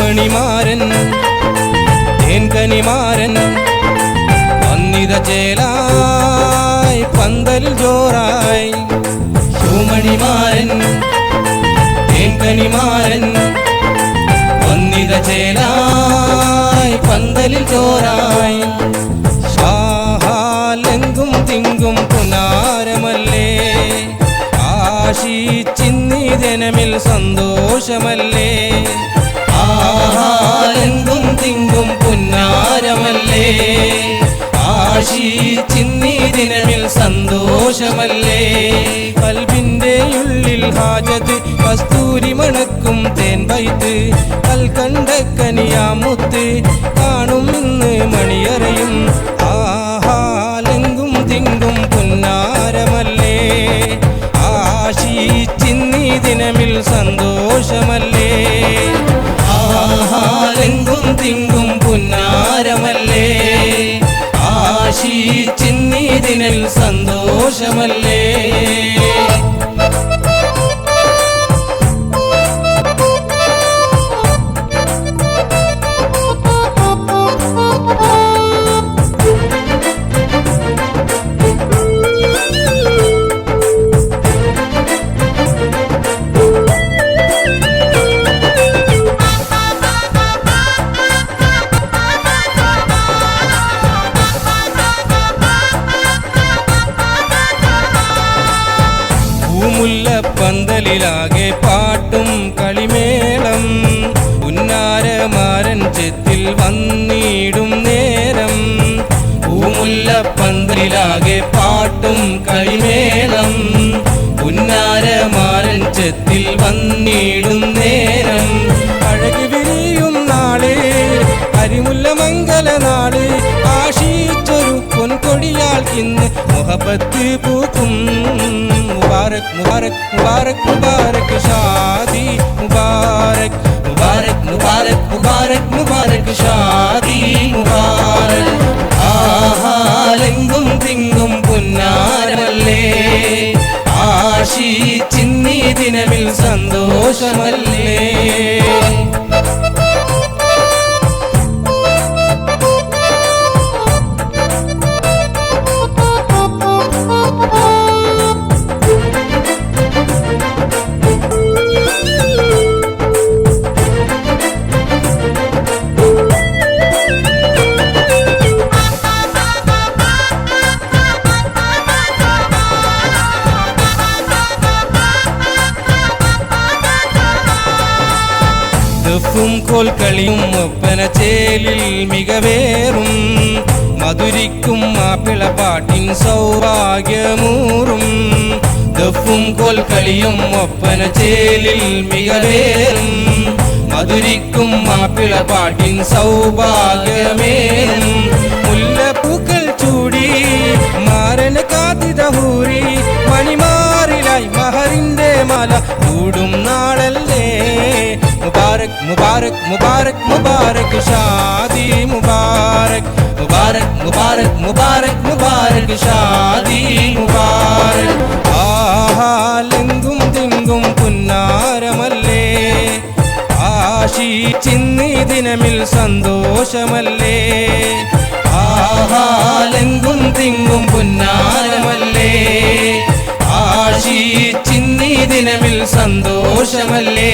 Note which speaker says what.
Speaker 1: പൂമണിമാരൻ തേൻകനിമാരൻ വന്നിത ചേലായി പന്തലിൽ ജോറായി. പൂമണിമാരൻ തേൻകനിമാരൻ വന്നിത ചേലായി പന്തലിൽ ജോറായി. ആഹാലെങ്കും തിങ്കും പുനാരമല്ലേ, ആശിച്ചിന്നി ദിനമിൽ സന്തോഷമല്ലേ. ആഹാലെങ്കും തിങ്കും പുന്നാരമല്ലേ, ആശിച്ചിന്നി ദിനമിൽ സന്തോഷമല്ലേ. കൽബിന്റെ ഉള്ളിൽ ഹാജത്ത് കസ്തൂരി മണക്കും തേൻ വൈത്ത്, കൽക്കണ്ട കനിയാമുത്ത് കാണും ഇന്ന് മണിയറയും. ആഹാലെങ്കും തിങ്കും പുന്നാരമല്ലേ, ആശിച്ചിന്നി ദിനമിൽ സന്തോഷമല്ലേ. ആഹാലെങ്കും തിങ്കും പുന്നാരമല്ലേ, ആശിച്ചിന്നി ദിനമിൽ സന്തോഷമല്ലേ. പൂമുല്ലപ്പന്തലിലാകെ പാട്ടും കളിമേളം, പുന്നാരമാരൻ ചെത്തിൽ വന്നിടും നേരം. പൂമുല്ലപ്പന്തലിലാകെ പാട്ടും കളിമേളം, പുന്നാരമാരൻ ചെത്തിൽ വന്നിടും നേരം. അഴകി വിരിയും നാള് കരിമുല്ല മംഗല നാള്, ആശിച്ചൊരു പൊൻകൊടിയാൾക്കിന്ന് മുഹബത്ത് പൂക്കും. മുബാരക് മുബാരക് മുബാരക് മുബാരക് ഷാദി മുബാരക്, മുബാരക് മുബാരക് മുബാരക് മുബാരക് ഷാദി മുബാരക്. ആഹാലെങ്കും തിങ്കും പുന്നാരമല്ലേ, ആശിച്ചിന്നി ദിനമിൽ സന്തോഷമല്ലേ. ദഫും കോൽക്കളിയും ഒപ്പന ചേലിൽ മികവേറും, മധുരിക്കും മാപ്പിളപ്പാട്ടിൻ സൗഭാഗ്യമൂറും. ദഫും കോൽക്കളിയും ഒപ്പന ചേലിൽ മികവേറും, മധുരിക്കും മാപ്പിളപ്പാട്ടിൻ സൗഭാഗ്യമേറും. മുല്ലപ്പൂക്കൾ ചൂടി മാരന് കാതിദഹൂരി, മണിമാറിലായി മഹറിന്റെ മാല കൂടും നാളല്ലേ. മുബാരക് മുബാരക് മുബാരക് മുബാരക് ഷാദി മുബാരക്, മുബാരക് മുബാരക് മുബാരക് മുബാരക് ഷാദി മുബാരക്. ആഹാലെങ്കും തിങ്കും പുന്നാരമല്ലേ, ആശിച്ചിന്നി ദിനമിൽ സന്തോഷമല്ലേ. ആഹാലെങ്കും തിങ്കും പുന്നാരമല്ലേ, ആശിച്ചിന്നി ദിനമിൽ സന്തോഷമല്ലേ.